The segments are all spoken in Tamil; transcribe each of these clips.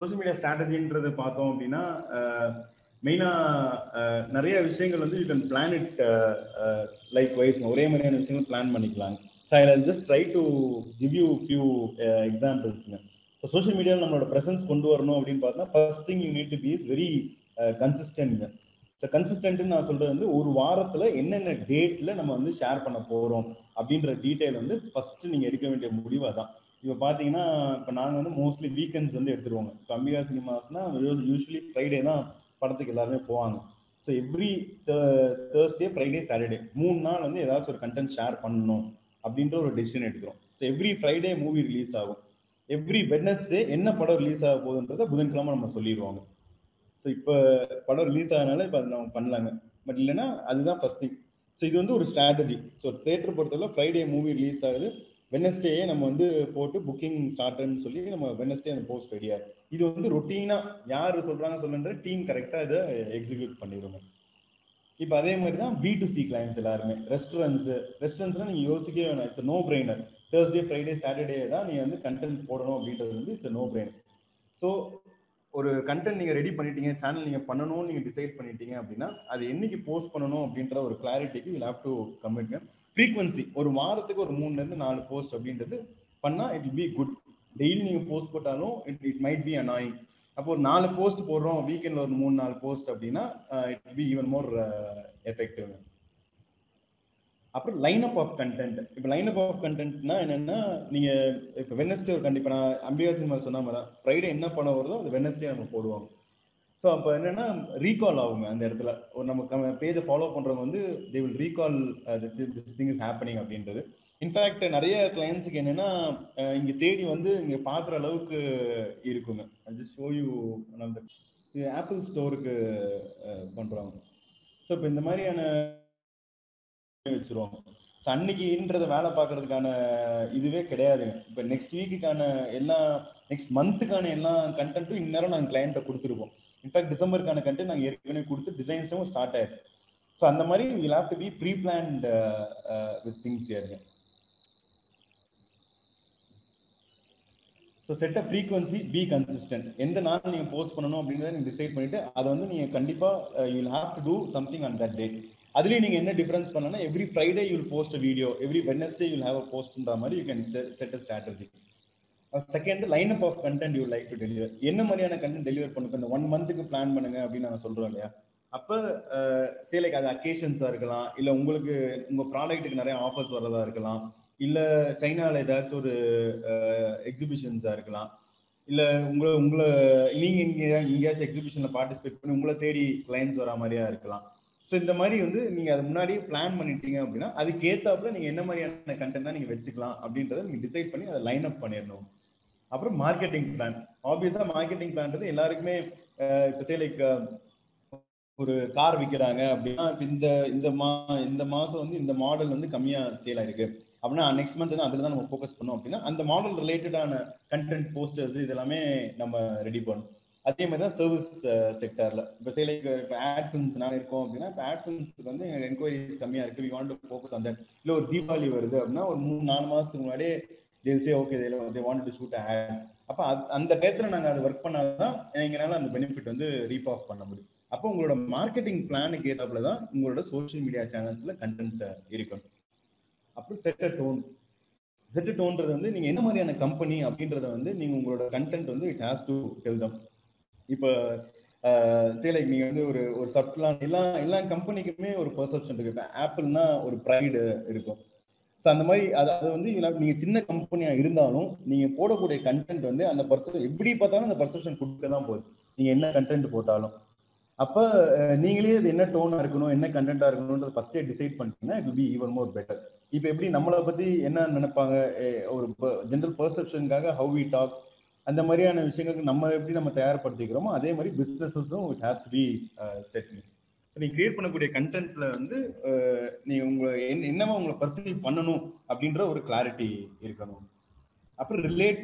சோஷியல் மீடியா ஸ்ட்ராட்டஜின்றது பார்த்தோம் அப்படின்னா மெயினாக நிறைய விஷயங்கள் வந்து you can plan it likewise ஒரே மாதிரியான விஷயங்கள் பிளான் பண்ணிக்கலாங்க. So I just try to give you few எக்ஸாம்பிள்ஸுங்க. இப்போ சோஷியல் மீடியாவில் நம்மளோட ப்ரெசன்ஸ் கொண்டு வரணும் அப்படின்னு பார்த்தா first thing you need to be is very கன்சிஸ்டன்ட்ங்க. ஸோ கன்சிஸ்டன்ட்னு நான் சொல்கிறது வந்து ஒரு வாரத்தில் என்னென்ன டேட்டில் நம்ம வந்து ஷேர் பண்ண போகிறோம் அப்படின்ற டீட்டெயில் வந்து ஃபஸ்ட்டு நீங்கள் எடுக்க வேண்டிய முடிவு அதான். இப்போ பார்த்தீங்கன்னா இப்போ நாங்கள் வந்து மோஸ்ட்லி வீக்கெண்ட்ஸ் வந்து எடுத்துருவோங்க. இப்போ அம்பிகா சினிமாஸ்னா யூஸ்வலி ஃப்ரைடே தான் படத்துக்கு எல்லாருமே போவாங்க. So every Thursday Friday Saturday 3 நாள் வந்து ஏதாச்சும் ஒரு கண்டென்ட் ஷேர் பண்ணணும் அப்படின்ற ஒரு டெசிஷன் எடுக்கிறோம். So every Friday movie release ஆகும். எவ்ரி வெட்னஸ்டே என்ன படம் ரிலீஸ் ஆக போகுதுன்றதை புதன்கிழமை நம்ம சொல்லிடுவாங்க. ஸோ இப்போ படம் ரிலீஸ் ஆகிறதுனால இப்போ அது நம்ம பண்ணலாங்க. பட் இல்லைன்னா அதுதான் ஃபர்ஸ்ட் திங். ஸோ இது வந்து ஒரு ஸ்ட்ராட்டஜி. ஸோ தேட்டர் பொறுத்தவரை ஃப்ரைடே மூவி ரிலீஸ் ஆகுது, வெனஸ்டேயே நம்ம வந்து போட்டு புக்கிங் ஸ்டார்ட்னு சொல்லி நம்ம வெனஸ்டே அந்த போஸ்ட் ரெடியா. இது வந்து ரொட்டீனாக யார் சொல்கிறாங்க சொல்லுன்ற டீம் கரெக்டாக இதை எக்ஸிக்யூட் பண்ணிடுவோம். இப்போ அதே மாதிரி தான் B2C கிளைண்ட்ஸ் எல்லாருமே ரெஸ்டாரண்ட்ஸ்லாம் நீங்கள் யோசிக்கவே வேணாம். It's no brainer. Thursday Friday Saturday தான் நீங்கள் வந்து கண்டென்ட் போடணும் அப்படின்றது வந்து இட்ஸ் நோ பிரெய்னர். ஸோ ஒரு கண்டென்ட் நீங்கள் ரெடி பண்ணிட்டீங்க, சேனல் நீங்கள் பண்ணணும்னு நீங்கள் டிசைட் பண்ணிட்டீங்க அப்படின்னா அது என்னைக்கு போஸ்ட் பண்ணணும் அப்படின்ற ஒரு கிளாரிட்டிக்கு யூ ஹேவ் டு கமிட்ங்க. ஃப்ரீக்வன்சி ஒரு வாரத்துக்கு ஒரு 3லேருந்து 4 போஸ்ட் அப்படின்றது பண்ணால் it will be good. Daily நீங்கள் போஸ்ட் போட்டாலும் இட் மைட் பி அனாயிங். அப்போ ஒரு 4 போஸ்ட் போடுறோம், வீக்கெண்டில் ஒரு 3-4 போஸ்ட் அப்படின்னா it will be even more effective. அப்புறம் லைன் அப் ஆஃப் கண்டென்ட். இப்போ லைன் அப் ஆஃப் கண்டென்ட்னா என்னென்னா நீங்கள் இப்போ வெனஸ்டே ஒரு கண்டிப்பாக நான் அம்பிகா சினிமா சொன்ன மாதிரி தான் ஃப்ரைடே என்ன படம் வருதோ அது வெனஸ்டே நம்ம போடுவாங்க. ஸோ அப்போ என்னென்னா ரீகால் ஆகுங்க அந்த இடத்துல. ஒரு நம்ம பேஜை ஃபாலோ பண்ணுறவங்க வந்து they will recall this thing is happening அப்படின்றது. இன்ஃபேக்ட் நிறைய கிளைண்ட்ஸுக்கு என்னென்னா இங்கே தேடி வந்து இங்கே பார்க்குற அளவுக்கு இருக்குங்க. ஜஸ்ட் ஷோ யூ அந்த ஆப்பிள் ஸ்டோருக்கு பண்ணுறாங்க. ஸோ இப்போ இந்த மாதிரியான வச்சிருவாங்க. ஸோ அன்னைக்குன்றத வேலை பார்க்கறதுக்கான இதுவே கிடையாதுங்க. இப்போ நெக்ஸ்ட் வீக்குக்கான எல்லா நெக்ஸ்ட் மந்த்துக்கான எல்லா கண்டென்ட்டும் இந்நேரம் நாங்கள் கிளைண்ட்டை கொடுத்துருக்கோம். இன்ஃபேக்ட் டிசம்பருக்கான கண்டென்ட் நாங்கள் ஏற்கனவே கொடுத்து டிசைன்ஸும் ஸ்டார்ட் ஆயிடுச்சு. ஸோ அந்த மாதிரி will have to be pre planned with things here. So set a frequency, be consistent. எந்த நாள் நீங்கள் போஸ்ட் பண்ணணும் அப்படின்றத நீங்கள் டிசைட் பண்ணிவிட்டு அதை வந்து நீங்கள் கண்டிப்பாக you will have to do something on that day. அதுலேயும் நீங்கள் என்ன டிஃபரன்ஸ் பண்ணனா every Friday you will post a video, every Wednesday you will have a போஸ்ட்ன்ற மாதிரி you can set a strategy. Second line up of content you like to deliver. என்ன மாதிரியான கண்டென்ட் டெலிவர் பண்ணுங்க இந்த 1 மந்த்துக்கு பிளான் பண்ணுங்க அப்படின்னு நான் சொல்கிறோம் இல்லையா. அப்போ லைக் அது அக்கேஷன்ஸாக இருக்கலாம், இல்லை உங்களுக்கு உங்கள் ப்ராடக்ட்டுக்கு நிறைய ஆஃபர்ஸ் வர்றதா இருக்கலாம், இல்லை சைனாவில் ஏதாச்சும் ஒரு எக்ஸிபிஷன்ஸாக இருக்கலாம், இல்லை உங்களை உங்களை நீங்கள் எங்கேயாச்சும் எக்ஸிபிஷனில் பார்ட்டிசிபேட் பண்ணி உங்களை தேடி கிளைண்ட்ஸ் வர மாதிரியா இருக்கலாம். ஸோ இந்த மாதிரி வந்து நீங்கள் அதை முன்னாடியே பிளான் பண்ணிட்டீங்க அப்படின்னா அதுக்கேற்றாப்புல நீங்கள் என்ன மாதிரியான கண்டென்ட் தான் நீங்கள் வச்சுக்கலாம் அப்படின்றத நீங்கள் டிசைட் பண்ணி அதை லைன் அப் பண்ணிடணும். அப்புறம் மார்க்கெட்டிங் பிளான். ஆப்வியஸாக மார்க்கெட்டிங் பிளான்றது எல்லாருக்குமே இப்போ லைக் ஒரு கார் விற்கிறாங்க அப்படின்னா இந்த இந்த இந்த மாதம் வந்து இந்த மாடல் வந்து கம்மியாக சேல் ஆயிருக்கு அப்படின்னா நெக்ஸ்ட் மந்த் வந்து அதில் தான் நம்ம ஃபோக்கஸ் பண்ணோம் அப்படின்னா அந்த மாடல் ரிலேட்டடான கண்டென்ட் போஸ்டர்ஸ் இதெல்லாமே நம்ம ரெடி பண்ணணும். அதே மாதிரி தான் சர்வீஸ் செக்டரில் இப்போ லைக் இப்போ ஆட் ஃபிலிம்ஸ் நான் இருக்கோம் அப்படின்னா இப்போ ஆட் ஃபிலிம்ஸ்க்கு வந்து என்கொயரிஸ் கம்மியாக இருக்குது, வி வாண்ட் டு ஃபோக்கஸ் அந்த. இல்லை ஒரு தீபாவளி வருது அப்படின்னா ஒரு 3-4 மாதத்துக்கு முன்னாடியே okay they want to shoot add. அப்போ அந்த டயத்தில் நாங்கள் அது ஒர்க் பண்ணாதான் எங்களால் அந்த பெனிஃபிட் வந்து ரீப் ஆஃப் பண்ண முடியும். அப்போ உங்களோட மார்க்கெட்டிங் பிளானுக்கு ஏற்றாப்புல தான் உங்களோட சோஷியல் மீடியா சேனல்ஸ்ல கண்டென்ட் இருக்கணும். அப்புறம் செட் டோன்றது வந்து நீங்க என்ன மாதிரியான கம்பெனி அப்படின்றத வந்து நீங்க உங்களோட கண்டென்ட் வந்து it has to tell them. இப்போ லைக் நீங்க வந்து ஒரு ஒரு சப்ளான் எல்லா கம்பெனிக்குமே ஒரு பெர்செப்ஷன் இருக்கு. இப்போ ஆப்பிள்னா ஒரு ப்ரைடு இருக்கும். ஸோ அந்த மாதிரி அது வந்து நீங்க சின்ன கம்பெனியா இருந்தாலும் நீங்க போடக்கூடிய கண்டென்ட் வந்து அந்த பர்செப்ஷன் எப்படி பார்த்தாலும் அந்த பர்செப்ஷன் கொடுக்க தான் போகுது நீங்க என்ன கண்டென்ட் போட்டாலும். அப்போ நீங்களே அது என்ன டோனாக இருக்கணும், என்ன கண்டென்ட்டாக இருக்கணும்ன்றது ஃபஸ்ட்டே டிசைட் பண்ணிட்டீங்கன்னா it will be even more better. இப்போ எப்படி நம்மளை பற்றி என்ன நினைப்பாங்க, ஒரு ஜென்ரல் பர்செப்ஷனுக்காக ஹவு வி டாக், அந்த மாதிரியான விஷயங்களுக்கு நம்ம எப்படி நம்ம தயார்படுத்திக்கிறோமோ அதே மாதிரி பிஸ்னஸஸும் it has to be set. நீங்கள் கிரியேட் பண்ணக்கூடிய கண்டென்ட்ல வந்து நீங்கள் உங்களை என்னவா உங்களை பர்சீவ் பண்ணணும் அப்படின்ற ஒரு கிளாரிட்டி இருக்கணும். அப்புறம் ரிலேட்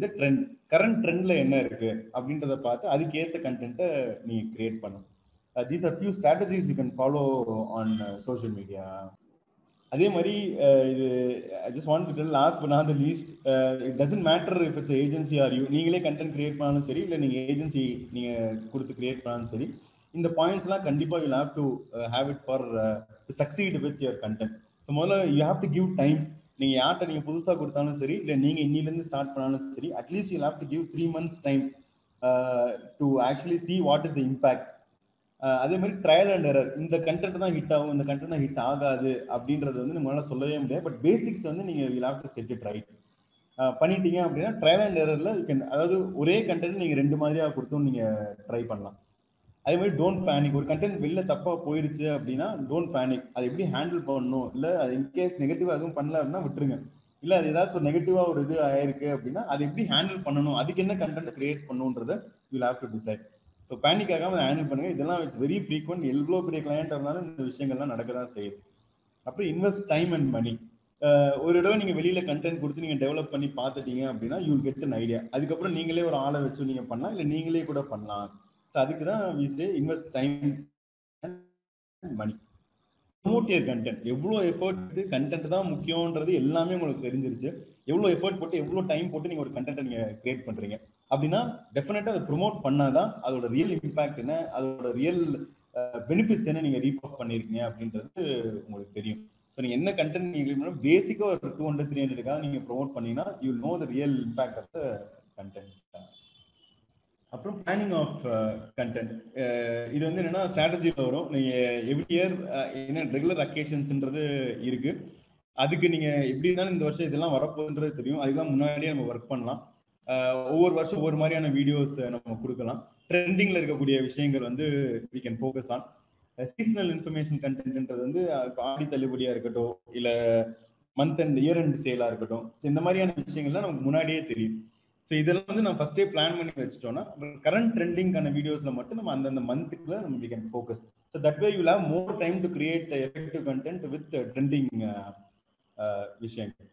வித் ட்ரெண்ட், கரண்ட் ட்ரெண்ட்ல என்ன இருக்கு அப்படின்றத பார்த்து அதுக்கேற்ற கண்டென்ட்டை நீங்க கிரியேட் பண்ணணும். These are few strategies you can follow on social media. அதே மாதிரி இது I just want to tell last but not the least, it doesn't matter if it's agency are you, நீங்களே கண்டென்ட் கிரியேட் பண்ணாலும் சரி இல்லை நீங்கள் ஏஜென்சி நீங்கள் கொடுத்து கிரியேட் பண்ணாலும் சரி, இந்த பாயிண்ட்ஸ்லாம் கண்டிப்பாக you have to have it for to succeed with your content. So முதல்ல you have to give time. நீங்கள் யார்கிட்ட நீங்கள் புதுசாக கொடுத்தாலும் சரி இல்லை நீங்கள் இன்னிலேருந்து ஸ்டார்ட் பண்ணாலும் சரி, at least you have to give 3 months time to actually see what is the impact. அதே மாதிரி ட்ரையல் அண்ட் எரர், இந்த கண்டென்ட் தான் ஹிட் ஆகும், இந்த கண்டென்ட் தான் ஹிட் ஆகாது அப்படின்றது வந்து நம்மளால சொல்லவே முடியாது. பட் பேசிக்ஸ் வந்து நீங்க will have to set it right பண்ணிட்டீங்க அப்படின்னா ட்ரையல் அண்ட் எரர்ல அதாவது ஒரே கண்டென்ட் நீங்க 2 மாதிரியா கொடுத்தும் நீங்க ட்ரை பண்ணலாம். அதே மாதிரி டோன்ட் பேனிக். ஒரு கண்டென்ட் வெளில தப்பா போயிருச்சு அப்படின்னா டோன்ட் பேனிக். அதை எப்படி ஹேண்டில் பண்ணணும், இல்லை அது இன்கேஸ் நெகட்டிவா எதுவும் பண்ணல அப்படின்னா விட்டுருங்க. இல்லை அது ஏதாச்சும் ஒரு நெகட்டிவா ஒரு இது ஆயிருக்கு அப்படின்னா அதை எப்படி ஹேண்டில் பண்ணணும், அதுக்கு என்ன கண்டென்ட் கிரியேட் பண்ணணுன்றத will have to decide. So panic ஆகாம ஹேண்டில் பண்ணுங்க. இதெல்லாம் இட்ஸ் வெரி ஃப்ரீக்வெண்ட். எவ்வளோ பெரிய கிளையண்ட் இருந்தாலும் இந்த விஷயங்கள்லாம் நடக்க தான் செய்யுது. அப்புறம் இன்வெஸ்ட் டைம் அண்ட் மணி. ஒரு தடவை நீங்க வெளியில கண்டென்ட் கொடுத்து நீங்க டெவலப் பண்ணி பார்த்துட்டீங்க அப்படின்னா யூ கெட் அன் ஐடியா. அதுக்கப்புறம் நீங்களே ஒரு ஆளை வச்சு நீங்க பண்ணலாம், இல்லை நீங்களே கூட பண்ணலாம். ஸோ அதுக்கு தான் we say invest time and money. Promote your content. எவ்வளோ எஃபர்ட், கண்டென்ட் தான் முக்கியன்றது எல்லாமே உங்களுக்கு தெரிஞ்சிருச்சு. எவ்வளோ எஃபர்ட் போட்டு எவ்வளோ டைம் போட்டு நீங்கள் ஒரு கண்டென்ட்டை நீங்கள் கிரியேட் பண்ணுறீங்க அப்படின்னா டெஃபினட்டாக அதை ப்ரொமோட் பண்ணாதான் அதோட ரியல் இம்பாக்ட் என்ன, அதோட ரியல் பெனிஃபிட்ஸ் என்ன நீங்கள் ரீப் அப் பண்ணியிருக்கீங்க அப்படின்றது உங்களுக்கு தெரியும். ஸோ நீங்கள் என்ன கண்டென்ட் நீங்கள் பேசிக்காக ஒரு 200-300க்காக நீங்கள் ப்ரொமோட் பண்ணீங்கன்னா you know the real impact of the content. அப்புறம் பிளானிங் ஆஃப் கண்டென்ட். இது வந்து என்னன்னா ஸ்ட்ராட்டஜியில் வரும். நீங்கள் எவ்ரி இயர் என்ன ரெகுலர் அக்கேஷன்ஸ்ன்றது இருக்கு. அதுக்கு நீங்கள் எப்படி இருந்தாலும் இந்த வருஷம் இதெல்லாம் வரப்போகுதுன்றது தெரியும். அதுதான் முன்னாடியே நம்ம ஒர்க் பண்ணலாம். ஒவ்வொரு வருஷம் ஒவ்வொரு மாதிரியான வீடியோஸ் நம்ம கொடுக்கலாம். ட்ரெண்டிங்கில் இருக்கக்கூடிய விஷயங்கள் வந்து we can focus on. Seasonal information கண்டென்ட்ன்றது வந்து ஆடி தள்ளுபடியாக இருக்கட்டும், இல்லை மந்த் அண்ட் இயர் அண்ட் சேலாக இருக்கட்டும், இந்த மாதிரியான விஷயங்கள்லாம் நமக்கு முன்னாடியே தெரியும். ஸோ இதெல்லாம் வந்து நம்ம ஃபர்ஸ்டே பிளான் பண்ணி வச்சுட்டோம்னா கரண்ட் ட்ரெண்டிங்கான வீடியோஸ்ல மட்டும் நம்ம அந்தந்த மந்த்துக்குள்ள நம்ம we can focus. So that way you will have more time to create effective content with trending விஷயங்கள்.